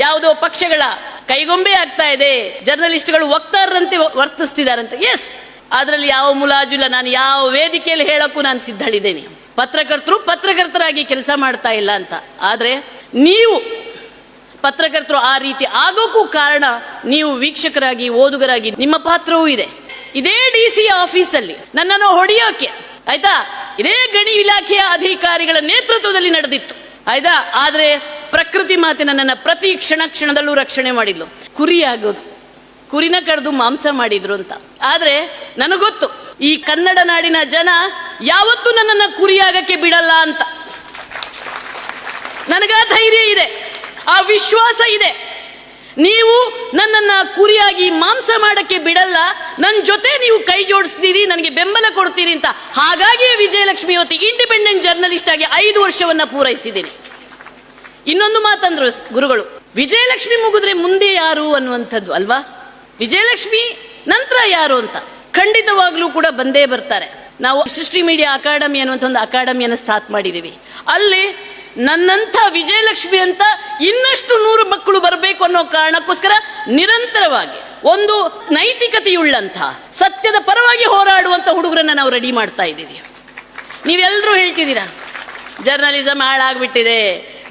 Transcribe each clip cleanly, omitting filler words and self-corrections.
ಯಾವುದೋ ಪಕ್ಷಗಳ ಕೈಗೊಂಬೆ ಆಗ್ತಾ ಇದೆ, ಜರ್ನಲಿಸ್ಟ್ಗಳು ವಕ್ತಾರರಂತೆ ವರ್ತಿಸ್ತಿದಾರಂತೆ. ಎಸ್, ಅದರಲ್ಲಿ ಯಾವ ಮುಲಾಜಿಲ್ಲ. ನಾನು ಯಾವ ವೇದಿಕೆಯಲ್ಲಿ ಹೇಳಕ್ಕೂ ನಾನು ಸಿದ್ಧಳಿದ್ದೇನೆ. ಪತ್ರಕರ್ತರು ಪತ್ರಕರ್ತರಾಗಿ ಕೆಲಸ ಮಾಡ್ತಾ ಇಲ್ಲ ಅಂತ. ಆದರೆ ನೀವು ಪತ್ರಕರ್ತರು ಆ ರೀತಿ ಆಗೋಕ್ಕೂ ಕಾರಣ ನೀವು ವೀಕ್ಷಕರಾಗಿ, ಓದುಗರಾಗಿ ನಿಮ್ಮ ಪಾತ್ರವೂ ಇದೆ. ಇದೇ DC ಆಫೀಸಲ್ಲಿ ನನ್ನನ್ನು ಹೊಡೆಯೋಕೆ, ಆಯ್ತಾ, ಇದೇ ಗಣಿ ಇಲಾಖೆಯ ಅಧಿಕಾರಿಗಳ ನೇತೃತ್ವದಲ್ಲಿ ನಡೆದಿತ್ತು, ಆಯ್ತಾ. ಆದ್ರೆ ಪ್ರಕೃತಿ ಮಾತೆ ನನ್ನನ್ನು ಪ್ರತಿ ಕ್ಷಣದಲ್ಲೂ ರಕ್ಷಣೆ ಮಾಡಿದ್ಲು. ಕುರಿ ಆಗೋದು, ಕುರಿನ ಕಡ್ದು ಮಾಂಸ ಮಾಡಿದ್ರು ಅಂತ. ಆದ್ರೆ ನನಗೊತ್ತು, ಈ ಕನ್ನಡ ನಾಡಿನ ಜನ ಯಾವತ್ತೂ ನನ್ನನ್ನು ಕುರಿಯಾಗಕ್ಕೆ ಬಿಡಲ್ಲ ಅಂತ. ನನಗ ಧೈರ್ಯ ಇದೆ, ಆ ವಿಶ್ವಾಸ ಇದೆ. ನೀವು ನನ್ನನ್ನ ಕುರಿಯಾಗಿ ಮಾಂಸ ಮಾಡಕ್ಕೆ ಬಿಡಲ್ಲ, ನನ್ನ ಜೊತೆ ನೀವು ಕೈ ಜೋಡಿಸ್ತೀರಿ, ನನಗೆ ಬೆಂಬಲ ಕೊಡ್ತೀರಿ ಅಂತ. ಹಾಗಾಗಿ ವಿಜಯಲಕ್ಷ್ಮಿ ಇವತ್ತು ಇಂಡಿಪೆಂಡೆಂಟ್ ಜರ್ನಲಿಸ್ಟ್ ಆಗಿ 5 ವರ್ಷವನ್ನ ಪೂರೈಸಿದ್ದೀನಿ. ಇನ್ನೊಂದು ಮಾತಂದ್ರು ಗುರುಗಳು, ವಿಜಯಲಕ್ಷ್ಮಿ ಮುಗಿದ್ರೆ ಮುಂದೆ ಯಾರು ಅನ್ನುವಂಥದ್ದು ಅಲ್ವಾ, ವಿಜಯಲಕ್ಷ್ಮಿ ನಂತರ ಯಾರು ಅಂತ. ಖಂಡಿತವಾಗ್ಲೂ ಕೂಡ ಬಂದೇ ಬರ್ತಾರೆ. ನಾವು ಸೃಷ್ಟಿ ಮೀಡಿಯಾ ಅಕಾಡೆಮಿ ಅನ್ನುವಂಥ ಒಂದು ಅಕಾಡೆಮಿಯನ್ನು ಸ್ಟಾರ್ಟ್ ಮಾಡಿದ್ದೀವಿ. ಅಲ್ಲಿ ನನ್ನಂಥ ವಿಜಯಲಕ್ಷ್ಮಿ ಅಂತ ಇನ್ನಷ್ಟು 100 ಮಕ್ಕಳು ಬರಬೇಕು ಅನ್ನೋ ಕಾರಣಕ್ಕೋಸ್ಕರ ನಿರಂತರವಾಗಿ ಒಂದು ನೈತಿಕತೆಯುಳ್ಳಂಥ, ಸತ್ಯದ ಪರವಾಗಿ ಹೋರಾಡುವಂಥ ಹುಡುಗರನ್ನ ನಾವು ರೆಡಿ ಮಾಡ್ತಾ ಇದ್ದೀವಿ. ನೀವೆಲ್ಲರೂ ಹೇಳ್ತಿದ್ದೀರಾ ಜರ್ನಲಿಸಂ ಹಾಳಾಗ್ಬಿಟ್ಟಿದೆ,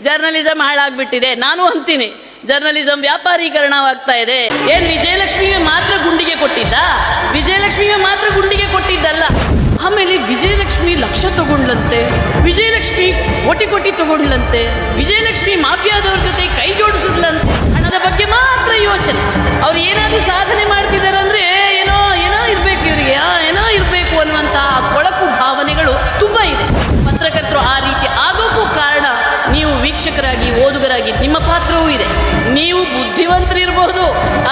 ಜರ್ನಲಿಸಂ ಹಾಳಾಗ್ಬಿಟ್ಟಿದೆ. ನಾನು ಅಂತೀನಿ, ಜರ್ನಲಿಸಂ ವ್ಯಾಪಾರೀಕರಣವಾಗ್ತಾ ಇದೆ. ಏನ್ ವಿಜಯಲಕ್ಷ್ಮಿಗೆ ಮಾತ್ರ ಗುಂಡಿಗೆ ಕೊಟ್ಟಿದ್ದ? ವಿಜಯಲಕ್ಷ್ಮಿಗೆ ಮಾತ್ರ ಗುಂಡಿಗೆ ಕೊಟ್ಟಿದ್ದಲ್ಲ. ಆಮೇಲೆ ವಿಜಯಲಕ್ಷ್ಮಿ ಲಕ್ಷ ತಗೊಂಡ್ಲಂತೆ, ವಿಜಯಲಕ್ಷ್ಮಿ ಕೋಟಿ ತಗೊಂಡ್ಲಂತೆ, ವಿಜಯಲಕ್ಷ್ಮಿ ಮಾಫಿಯಾದವ್ರ ಜೊತೆ ಕೈ ಜೋಡಿಸಿದ್ಲಂತೆ. ಹಣದ ಬಗ್ಗೆ ಮಾತ್ರ ಯೋಚನೆ. ಅವ್ರು ಏನಾದ್ರು ಸಾಧನೆ ಮಾಡ್ತಿದಾರೆ ಅಂದ್ರೆ ಏನೋ ಇರ್ಬೇಕು ಇವರಿಗೆ, ಏನೋ ಇರ್ಬೇಕು ಅನ್ನುವಂತ ಕೊಳಕು ಭಾವನೆಗಳು ತುಂಬಾ ಇದೆ. ಪತ್ರಕರ್ತರು ಆ ರೀತಿ ಆಗೋಕ್ಕೂ ಕಾರಣ ನೀವು ವೀಕ್ಷಕರಾಗಿ, ಓದುಗರಾಗಿ ನಿಮ್ಮ ಪಾತ್ರವೂ ಇದೆ. ನೀವು ಬುದ್ಧಿವಂತರಿರಬಹುದು,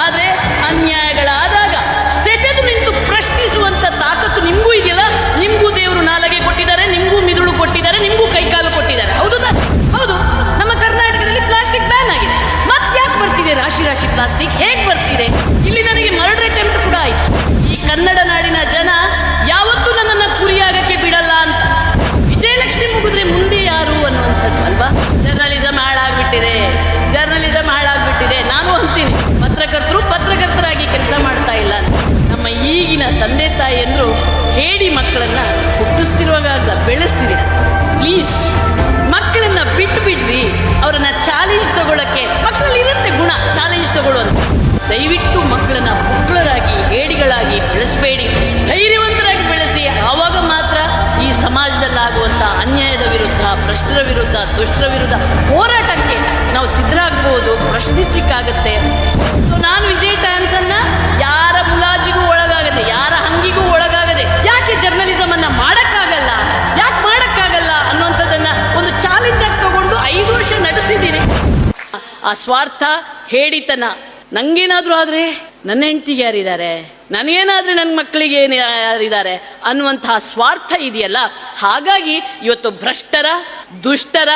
ಆದ್ರೆ ಅನ್ಯಾಯಗಳಾದಾಗ ಸೆಟೆದು ನಿಂತು ಪ್ರಶ್ನಿಸುವಂತ ತಾಕತ್ತು ನಿಮ್ಗೂ ಇದೆಯಲ್ಲ. ನಿಮ್ಗೂ ದೇವರು ನಾಲಗೆ ಕೊಟ್ಟಿದ್ದಾರೆ, ನಿಮ್ಗೂ ಮಿದುಳು ಕೊಟ್ಟಿದ್ದಾರೆ, ನಿಮ್ಗೂ ಕೈಕಾಲು ಕೊಟ್ಟಿದ್ದಾರೆ. ಹೌದು ಹೌದು. ನಮ್ಮ ಕರ್ನಾಟಕದಲ್ಲಿ ಪ್ಲಾಸ್ಟಿಕ್ ಬ್ಯಾನ್ ಆಗಿದೆ. ಮತ್ತೆ ಯಾಕೆ ಬರ್ತಿದೆ ರಾಶಿ ಪ್ಲಾಸ್ಟಿಕ್? ಹೇಗೆ ಬರ್ತಿದೆ? ಇಲ್ಲಿ ನನಗೆ ಮರ್ಡರ್ ಅಟೆಂಪ್ಟ್ ಕೂಡ ಆಯ್ತು. ಈ ಕನ್ನಡ ನಾಡಿನ ಜನ ಯಾವತ್ತೂ ನನ್ನನ್ನು ಕುರಿಯಾಗಕ್ಕೆ ಬಿಡಲ್ಲ ಅಂತ. ವಿಜಯಲಕ್ಷ್ಮಿ ಮುಗಿದ್ರೆ ಮುಂದೆ ಯಾರು ಅನ್ನುವಂಥದ್ದು ಅಲ್ವಾ. ಜರ್ನಲಿಸಂ ಹಾಳಾಗ್ಬಿಟ್ಟಿದೆ, ಜರ್ನಲಿಸಂ ಹಾಳಾಗ್ಬಿಟ್ಟಿದೆ. ನಾನು ಅಂತೀನಿ, ಪತ್ರಕರ್ತರು ಪತ್ರಕರ್ತರಾಗಿ ಕೆಲಸ ಮಾಡ್ತಾ ಇಲ್ಲ ಅಂತ. ನಮ್ಮ ಈಗಿನ ತಂದೆ ತಾಯಿಯಂದ್ರು ಹೇಳಿ ಮಕ್ಕಳನ್ನ ಹುಟ್ಟಿಸ್ತಿರುವಾಗ ಬೆಳೆಸ್ತಿದ್ದೀರ. ಪ್ಲೀಸ್ ಮಕ್ಕಳನ್ನ ಬಿಟ್ಬಿಡ್ರಿ, ಅವರನ್ನ ಚಾಲೆಂಜ್ ತಗೊಳ್ಳಕ್ಕೆ. ಮಕ್ಕಳಲ್ಲಿ ಇರುತ್ತೆ ಗುಣ, ಚಾಲೆಂಜ್ ತಗೊಳ್ಳೋದು. ದಯವಿಟ್ಟು ಮಕ್ಕಳನ್ನ ಮಕ್ಕಳರಾಗಿ, ಹೇಡಿಗಳಾಗಿ ಬೆಳೆಸಬೇಡಿ, ಧೈರ್ಯವಂತರಾಗಿ ಬೆಳೆಸಿ. ಆವಾಗ ಮಾತ್ರ ಈ ಸಮಾಜದಲ್ಲಾಗುವಂಥ ಅನ್ಯಾಯದ ವಿರುದ್ಧ, ಭ್ರಷ್ಟರ ವಿರುದ್ಧ, ದುಷ್ಟರ ವಿರುದ್ಧ ಹೋರಾಟಕ್ಕೆ ನಾವು ಸಿದ್ಧರಾಗ್ಬೋದು, ಪ್ರಶ್ನಿಸ್ಲಿಕ್ಕಾಗತ್ತೆ. ನಾನು ವಿಜಯ್ ಟೈಮ್ಸ್ ಅನ್ನ ಯಾರ ಮುಲಾಜಿಗೂ ಒಳಗಾಗದೆ, ಯಾರ ಹಂಗಿಗೂ ಒಳಗಾಗದೆ, ಯಾಕೆ ಜರ್ನಲಿಸಂ ಅನ್ನ ಮಾಡಕ್ಕಾಗಲ್ಲ, ಯಾಕೆ ಮಾಡಕ್ಕಾಗಲ್ಲ ಅನ್ನುವಂಥದ್ದನ್ನ ಒಂದು ಚಾಲೆಂಜ್ ಆಗಿ ತಗೊಂಡು 5 ವರ್ಷ ನಡೆಸಿದ್ದೀನಿ. ಆ ಸ್ವಾರ್ಥ, ಹೇಡಿತನ, ನಂಗೇನಾದ್ರೂ ಆದ್ರೆ ನನ್ನ ಹೆಂಡತಿಗೆ ಯಾರಿದ್ದಾರೆ, ನನಗೇನಾದ್ರೆ ನನ್ನ ಮಕ್ಕಳಿಗೆ ಯಾರಿದ್ದಾರೆ ಅನ್ನುವಂತಹ ಸ್ವಾರ್ಥ ಇದೆಯಲ್ಲ. ಹಾಗಾಗಿ ಇವತ್ತು ಭ್ರಷ್ಟರ, ದುಷ್ಟರ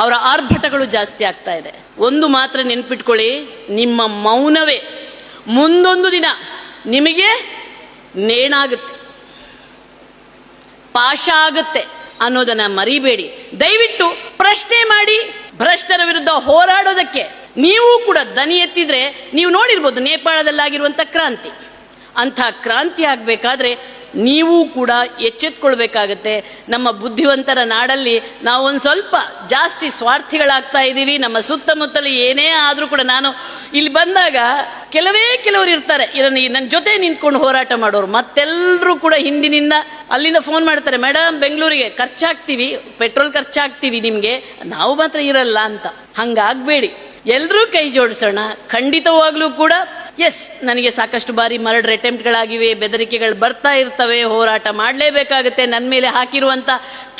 ಅವರ ಆರ್ಭಟಗಳು ಜಾಸ್ತಿ ಆಗ್ತಾ ಇದೆ. ಒಂದು ಮಾತ್ರ ನೆನ್ಪಿಟ್ಕೊಳ್ಳಿ, ನಿಮ್ಮ ಮೌನವೇ ಮುಂದೊಂದು ದಿನ ನಿಮಗೆ ನೇಣಾಗುತ್ತೆ, ಪಾಶ ಆಗುತ್ತೆ ಅನ್ನೋದನ್ನ ಮರಿಬೇಡಿ. ದಯವಿಟ್ಟು ಪ್ರಶ್ನೆ ಮಾಡಿ, ಭ್ರಷ್ಟರ ವಿರುದ್ಧ ಹೋರಾಡೋದಕ್ಕೆ ನೀವು ಕೂಡ ದನಿ ಎತ್ತಿದ್ರೆ, ನೀವು ನೋಡಿರ್ಬೋದು ನೇಪಾಳದಲ್ಲಾಗಿರುವಂಥ ಕ್ರಾಂತಿ, ಅಂಥ ಕ್ರಾಂತಿ ಆಗಬೇಕಾದ್ರೆ ನೀವು ಕೂಡ ಎಚ್ಚೆತ್ಕೊಳ್ಬೇಕಾಗತ್ತೆ. ನಮ್ಮ ಬುದ್ಧಿವಂತರ ನಾಡಲ್ಲಿ ನಾವು ಒಂದು ಸ್ವಲ್ಪ ಜಾಸ್ತಿ ಸ್ವಾರ್ಥಿಗಳಾಗ್ತಾ ಇದ್ದೀವಿ. ನಮ್ಮ ಸುತ್ತಮುತ್ತಲು ಏನೇ ಆದರೂ ಕೂಡ, ನಾನು ಇಲ್ಲಿ ಬಂದಾಗ ಕೆಲವರು ಇರ್ತಾರೆ ನನ್ನ ಜೊತೆ ನಿಂತ್ಕೊಂಡು ಹೋರಾಟ ಮಾಡೋರು, ಮತ್ತೆಲ್ಲರೂ ಕೂಡ ಹಿಂದಿನಿಂದ ಅಲ್ಲಿಂದ ಫೋನ್ ಮಾಡ್ತಾರೆ, ಮೇಡಮ್ ಬೆಂಗಳೂರಿಗೆ ಖರ್ಚಾಗ್ತೀವಿ, ಪೆಟ್ರೋಲ್ ಖರ್ಚಾಗ್ತೀವಿ ನಿಮಗೆ, ನಾವು ಮಾತ್ರ ಇರಲ್ಲ ಅಂತ. ಹಂಗಾಗಬೇಡಿ, ಎಲ್ಲರೂ ಕೈ ಜೋಡಿಸೋಣ. ಖಂಡಿತವಾಗ್ಲೂ ಕೂಡ ಎಸ್, ನನಗೆ ಸಾಕಷ್ಟು ಬಾರಿ ಮರ್ಡರ್ ಅಟೆಂಪ್ಟ್ಗಳಾಗಿವೆ, ಬೆದರಿಕೆಗಳು ಬರ್ತಾ ಇರ್ತವೆ, ಹೋರಾಟ ಮಾಡಲೇಬೇಕಾಗುತ್ತೆ. ನನ್ನ ಮೇಲೆ ಹಾಕಿರುವಂಥ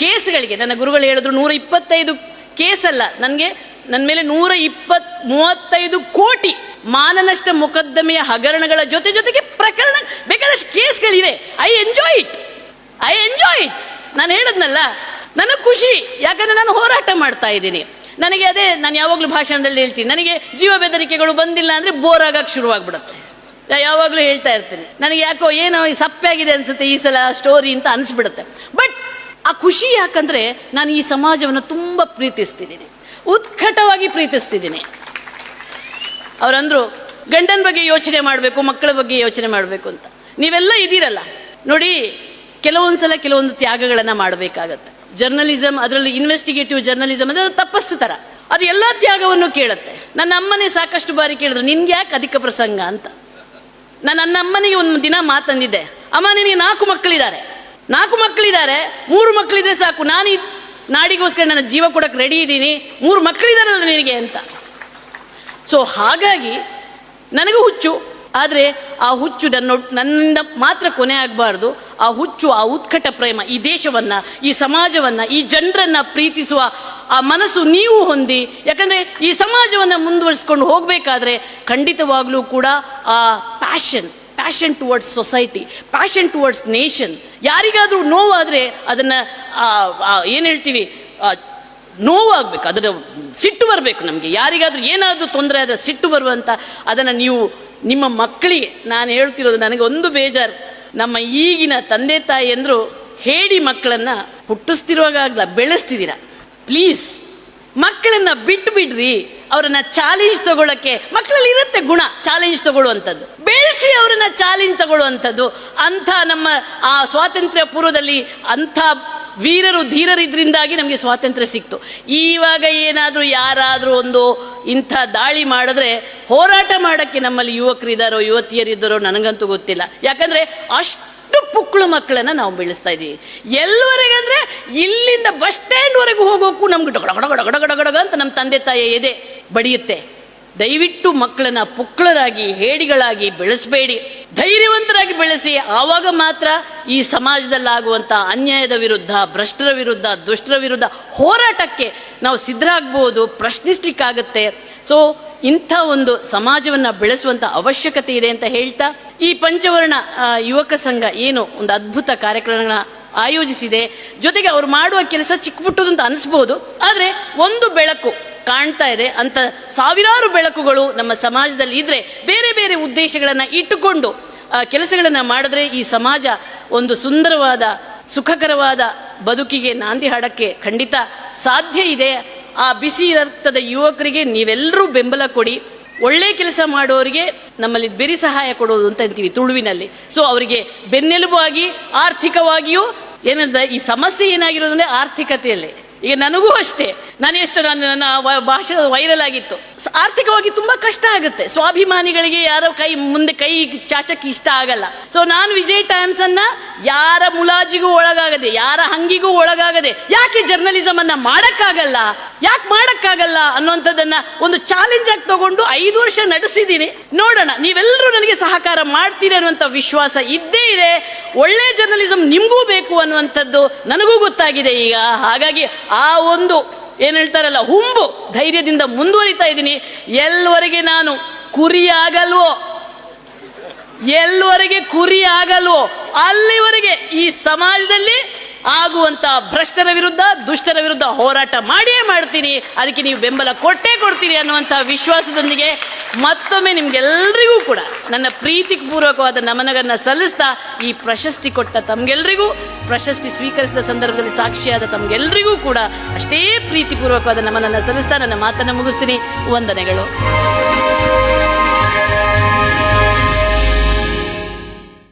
ಕೇಸ್ಗಳಿಗೆ ನನ್ನ ಗುರುಗಳು ಹೇಳಿದ್ರು 125 ಕೇಸಲ್ಲ, ನನ್ನ ಮೇಲೆ 135 ಕೋಟಿ ಮಾನನಷ್ಟ ಮೊಕದ್ದಮೆಯ ಹಗರಣಗಳ ಜೊತೆಗೆ ಪ್ರಕರಣ, ಬೇಕಾದಷ್ಟು ಕೇಸ್ಗಳಿವೆ. I enjoy it. ನಾನು ಹೇಳದ್ನಲ್ಲ, ನನಗೆ ಖುಷಿ, ಯಾಕಂದ್ರೆ ನಾನು ಹೋರಾಟ ಮಾಡ್ತಾ ಇದ್ದೀನಿ. ನನಗೆ ಅದೇ, ನಾನು ಯಾವಾಗಲೂ ಭಾಷಣದಲ್ಲಿ ಹೇಳ್ತೀನಿ, ನನಗೆ ಜೀವ ಬೆದರಿಕೆಗಳು ಬಂದಿಲ್ಲ ಅಂದರೆ ಬೋರ್ ಆಗಕ್ಕೆ ಶುರುವಾಗ್ಬಿಡುತ್ತೆ. ಯಾವಾಗಲೂ ಹೇಳ್ತಾ ಇರ್ತೀನಿ, ನನಗೆ ಯಾಕೋ ಏನೋ ಸಪ್ಪೆ ಆಗಿದೆ ಅನ್ಸುತ್ತೆ ಈ ಸಲ ಸ್ಟೋರಿ ಅಂತ ಅನಿಸ್ಬಿಡುತ್ತೆ. ಬಟ್ ಆ ಖುಷಿ ಯಾಕಂದರೆ ನಾನು ಈ ಸಮಾಜವನ್ನು ತುಂಬ ಪ್ರೀತಿಸ್ತಿದ್ದೀನಿ, ಉತ್ಕಟವಾಗಿ ಪ್ರೀತಿಸ್ತಿದ್ದೀನಿ. ಅವರಂದ್ರು ಗಂಡನ ಬಗ್ಗೆ ಯೋಚನೆ ಮಾಡಬೇಕು, ಮಕ್ಕಳ ಬಗ್ಗೆ ಯೋಚನೆ ಮಾಡಬೇಕು ಅಂತ. ನೀವೆಲ್ಲ ಇದ್ದೀರಲ್ಲ ನೋಡಿ, ಕೆಲವೊಂದ್ಸಲ ಕೆಲವೊಂದು ತ್ಯಾಗಗಳನ್ನ ಮಾಡಬೇಕಾಗತ್ತೆ. ಜರ್ನಲಿಸಮ್, ಅದರಲ್ಲಿ ಇನ್ವೆಸ್ಟಿಗೇಟಿವ್ ಜರ್ನಲಿಸಮ್ ಅಂದ್ರೆ ಅದು ತಪಸ್ಸು ತರ, ಅದು ಎಲ್ಲ ತ್ಯಾಗವನ್ನು ಕೇಳುತ್ತೆ. ನನ್ನ ಅಮ್ಮನೇ ಸಾಕಷ್ಟು ಬಾರಿ ಕೇಳಿದ್ರು, ನಿನ್ಗೆ ಯಾಕೆ ಅಧಿಕ ಪ್ರಸಂಗ ಅಂತ. ನನ್ನ ಅಮ್ಮನಿಗೆ ಒಂದು ದಿನ ಮಾತಂದಿದ್ದೆ, ಅಮ್ಮ ನಿನಗೆ 4 ಮಕ್ಕಳಿದ್ದಾರೆ, 3 ಮಕ್ಕಳಿದ್ರೆ ಸಾಕು, ನಾನು ಈ ನಾಡಿಗೋಸ್ಕರ ನನ್ನ ಜೀವ ಕೊಡಕ್ಕೆ ರೆಡಿ ಇದ್ದೀನಿ, 3 ಮಕ್ಕಳಿದಾರಲ್ಲ ನಿನಗೆ ಅಂತ. ಸೊ ಹಾಗಾಗಿ ನನಗೂ ಹುಚ್ಚು, ಆದರೆ ಆ ಹುಚ್ಚು ನನ್ನಿಂದ ಮಾತ್ರ ಕೊನೆ ಆಗಬಾರ್ದು. ಆ ಹುಚ್ಚು, ಆ ಉತ್ಕಟ ಪ್ರೇಮ, ಈ ದೇಶವನ್ನ, ಈ ಸಮಾಜವನ್ನ, ಈ ಜನರನ್ನ ಪ್ರೀತಿಸುವ ಆ ಮನಸ್ಸು ನೀವು ಹೊಂದಿ. ಯಾಕಂದ್ರೆ ಈ ಸಮಾಜವನ್ನ ಮುಂದುವರಿಸ್ಕೊಂಡು ಹೋಗ್ಬೇಕಾದ್ರೆ ಖಂಡಿತವಾಗ್ಲೂ ಕೂಡ ಆ passion towards society, passion towards nation. ಯಾರಿಗಾದ್ರೂ ನೋವಾದ್ರೆ ಅದನ್ನ ಏನ್ ಹೇಳ್ತೀವಿ, ನೋವಾಗಬೇಕು, ಅದರ ಸಿಟ್ಟು ಬರಬೇಕು ನಮಗೆ. ಯಾರಿಗಾದ್ರೂ ಏನಾದರೂ ತೊಂದರೆ ಆದ್ರೆ ಸಿಟ್ಟು ಬರುವಂತ ಅದನ್ನ ನೀವು ನಿಮ್ಮ ಮಕ್ಕಳಿಗೆ, ನಾನು ಹೇಳ್ತಿರೋದು, ನನಗೆ ಒಂದು ಬೇಜಾರು, ನಮ್ಮ ಈಗಿನ ತಂದೆ ತಾಯಿ ಅಂದ್ರು ಹೇಳಿ ಮಕ್ಕಳನ್ನ ಹುಟ್ಟಿಸ್ತಿರುವಾಗಲ ಬೆಳೆಸ್ತಿದ್ದೀರಾ. ಪ್ಲೀಸ್ ಮಕ್ಕಳನ್ನ ಬಿಟ್ಟು ಬಿಡ್ರಿ, ಅವರನ್ನ ಚಾಲೆಂಜ್ ತಗೊಳ್ಳಕ್ಕೆ. ಮಕ್ಕಳಲ್ಲಿ ಇರುತ್ತೆ ಗುಣ ಚಾಲೆಂಜ್ ತಗೊಳ್ಳುವಂಥದ್ದು, ಬೆಳೆಸಿ ಅವರನ್ನ ಚಾಲೆಂಜ್ ತಗೊಳ್ಳುವಂಥದ್ದು. ಅಂಥ ನಮ್ಮ ಆ ಸ್ವಾತಂತ್ರ್ಯ ಪೂರ್ವದಲ್ಲಿ ಅಂಥ ವೀರರು ಧೀರರಿದ್ರಿಂದಾಗಿ ನಮಗೆ ಸ್ವಾತಂತ್ರ್ಯ ಸಿಕ್ತು. ಇವಾಗ ಏನಾದರೂ ಯಾರಾದರೂ ಒಂದು ಇಂಥ ದಾಳಿ ಮಾಡಿದ್ರೆ ಹೋರಾಟ ಮಾಡೋಕ್ಕೆ ನಮ್ಮಲ್ಲಿ ಯುವಕರಿದ್ದಾರೋ ಯುವತಿಯರಿದ್ದಾರೋ ನನಗಂತೂ ಗೊತ್ತಿಲ್ಲ. ಯಾಕಂದರೆ ಅಷ್ಟು ಪುಕ್ಕಳು ಮಕ್ಕಳನ್ನ ನಾವು ಬೆಳೆಸ್ತಾ ಇದ್ದೀವಿ. ಎಲ್ಲವರೆಗಂದ್ರೆ ಇಲ್ಲಿಂದ ಬಸ್ ಸ್ಟ್ಯಾಂಡ್ವರೆಗೂ ಹೋಗೋಕ್ಕೂ ನಮ್ಗೆ ಗಡಗಡ ಅಂತ ನಮ್ಮ ತಂದೆ ತಾಯಿ ಎದೆ ಬಡಿಯುತ್ತೆ. ದಯವಿಟ್ಟು ಮಕ್ಕಳನ್ನ ಪುಕ್ಕಳರಾಗಿ, ಹೇಡಿಗಳಾಗಿ ಬೆಳೆಸಬೇಡಿ, ಧೈರ್ಯವಂತರಾಗಿ ಬೆಳೆಸಿ. ಆವಾಗ ಮಾತ್ರ ಈ ಸಮಾಜದಲ್ಲಾಗುವಂಥ ಅನ್ಯಾಯದ ವಿರುದ್ಧ, ಭ್ರಷ್ಟರ ವಿರುದ್ಧ, ದುಷ್ಟರ ವಿರುದ್ಧ ಹೋರಾಟಕ್ಕೆ ನಾವು ಸಿದ್ಧರಾಗ್ಬೋದು, ಪ್ರಶ್ನಿಸ್ಲಿಕ್ಕಾಗತ್ತೆ. ಸೊ ಇಂಥ ಒಂದು ಸಮಾಜವನ್ನು ಬೆಳೆಸುವಂಥ ಅವಶ್ಯಕತೆ ಇದೆ ಅಂತ ಹೇಳ್ತಾ, ಈ ಪಂಚವರ್ಣ ಯುವಕ ಸಂಘ ಏನು ಒಂದು ಅದ್ಭುತ ಕಾರ್ಯಕ್ರಮಗಳನ್ನ ಆಯೋಜಿಸಿದೆ. ಜೊತೆಗೆ ಅವ್ರು ಮಾಡುವ ಕೆಲಸ ಚಿಕ್ಕ ಪುಟ್ಟದು ಅಂತ ಅನಿಸ್ಬೋದು, ಆದರೆ ಒಂದು ಬೆಳಕು ಕಾಣ್ತಾ ಇದೆ ಅಂತ ಸಾವಿರಾರು ಬೆಳಕುಗಳು ನಮ್ಮ ಸಮಾಜದಲ್ಲಿ ಇದ್ರೆ, ಬೇರೆ ಬೇರೆ ಉದ್ದೇಶಗಳನ್ನು ಇಟ್ಟುಕೊಂಡು ಕೆಲಸಗಳನ್ನು ಮಾಡಿದ್ರೆ ಈ ಸಮಾಜ ಒಂದು ಸುಂದರವಾದ, ಸುಖಕರವಾದ ಬದುಕಿಗೆ ನಾಂದಿ ಹಾಡಕ್ಕೆ ಖಂಡಿತ ಸಾಧ್ಯ ಇದೆ. ಆ ಬಿಸಿ ರಕ್ತದ ಯುವಕರಿಗೆ ನೀವೆಲ್ಲರೂ ಬೆಂಬಲ ಕೊಡಿ. ಒಳ್ಳೆ ಕೆಲಸ ಮಾಡೋರಿಗೆ ನಮ್ಮಲ್ಲಿ ಬೆರಿ ಸಹಾಯ ಕೊಡೋದು ಅಂತ ಅಂತೀವಿ ತುಳುವಿನಲ್ಲಿ. ಸೊ ಅವರಿಗೆ ಬೆನ್ನೆಲುಬು ಆಗಿ, ಆರ್ಥಿಕವಾಗಿಯೂ ಏನಂದ್ರೆ ಈ ಸಮಸ್ಯೆ ಏನಾಗಿರೋದಂದ್ರೆ ಆರ್ಥಿಕತೆಯಲ್ಲಿ. ಈಗ ನನಗೂ ಅಷ್ಟೇ, ನನ್ನ ಭಾಷೆ ವೈರಲ್ ಆಗಿತ್ತು. ಆರ್ಥಿಕವಾಗಿ ತುಂಬಾ ಕಷ್ಟ ಆಗುತ್ತೆ. ಸ್ವಾಭಿಮಾನಿಗಳಿಗೆ ಯಾರೋ ಮುಂದೆ ಕೈ ಚಾಚಕ್ಕೆ ಇಷ್ಟ ಆಗಲ್ಲ. ಸೊ ನಾನು ವಿಜಯ್ ಟೈಮ್ಸ್ ಅನ್ನ ಯಾರ ಮುಲಾಜಿಗೂ ಒಳಗಾಗದೆ, ಯಾರ ಹಂಗಿಗೂ ಒಳಗಾಗದೆ, ಯಾಕೆ ಜರ್ನಲಿಸಮ್ ಅನ್ನ ಮಾಡಕ್ಕಾಗಲ್ಲ ಅನ್ನುವಂಥದ್ದನ್ನ ಒಂದು ಚಾಲೆಂಜ್ ಆಗಿ ತಗೊಂಡು 5 ವರ್ಷ ನಡೆಸಿದ್ದೀನಿ. ನೋಡೋಣ, ನೀವೆಲ್ಲರೂ ನನಗೆ ಸಹಕಾರ ಮಾಡ್ತೀರಿ ಅನ್ನುವಂಥ ವಿಶ್ವಾಸ ಇದ್ದೇ ಇದೆ. ಒಳ್ಳೆ ಜರ್ನಲಿಸಮ್ ನಿಮಗೂ ಬೇಕು ಅನ್ನುವಂಥದ್ದು ನನಗೂ ಗೊತ್ತಾಗಿದೆ ಈಗ. ಹಾಗಾಗಿ ಆ ಒಂದು ಏನ್ ಹೇಳ್ತಾರಲ್ಲ ಹುಂಬು ಧೈರ್ಯದಿಂದ ಮುಂದುವರಿತಾ ಇದ್ದೀನಿ. ಎಲ್ಲವರೆಗೆ ನಾನು ಕುರಿ ಆಗಲ್ವೋ ಅಲ್ಲಿವರೆಗೆ ಈ ಸಮಾಜದಲ್ಲಿ ಆಗುವಂತ ಭ್ರಷ್ಟರ ವಿರುದ್ಧ, ದುಷ್ಟರ ವಿರುದ್ಧ ಹೋರಾಟ ಮಾಡಿಯೇ ಮಾಡ್ತೀನಿ. ಅದಕ್ಕೆ ನೀವು ಬೆಂಬಲ ಕೊಡ್ತೀರಿ ಅನ್ನುವಂಥ ವಿಶ್ವಾಸದೊಂದಿಗೆ ಮತ್ತೊಮ್ಮೆ ನಿಮ್ಗೆಲ್ರಿಗೂ ಕೂಡ ನನ್ನ ಪ್ರೀತಿಪೂರ್ವಕವಾದ ನಮನಗಳನ್ನ ಸಲ್ಲಿಸ್ತಾ, ಈ ಪ್ರಶಸ್ತಿ ಕೊಟ್ಟ ತಮ್ಗೆಲ್ರಿಗೂ, ಪ್ರಶಸ್ತಿ ಸ್ವೀಕರಿಸಿದ ಸಂದರ್ಭದಲ್ಲಿ ಸಾಕ್ಷಿಯಾದ ತಮ್ಗೆಲ್ರಿಗೂ ಕೂಡ ಅಷ್ಟೇ ಪ್ರೀತಿಪೂರ್ವಕವಾದ ನಮನನ್ನ ಸಲ್ಲಿಸ್ತಾ ನನ್ನ ಮಾತನ್ನು ಮುಗಿಸ್ತೀನಿ. ವಂದನೆಗಳು.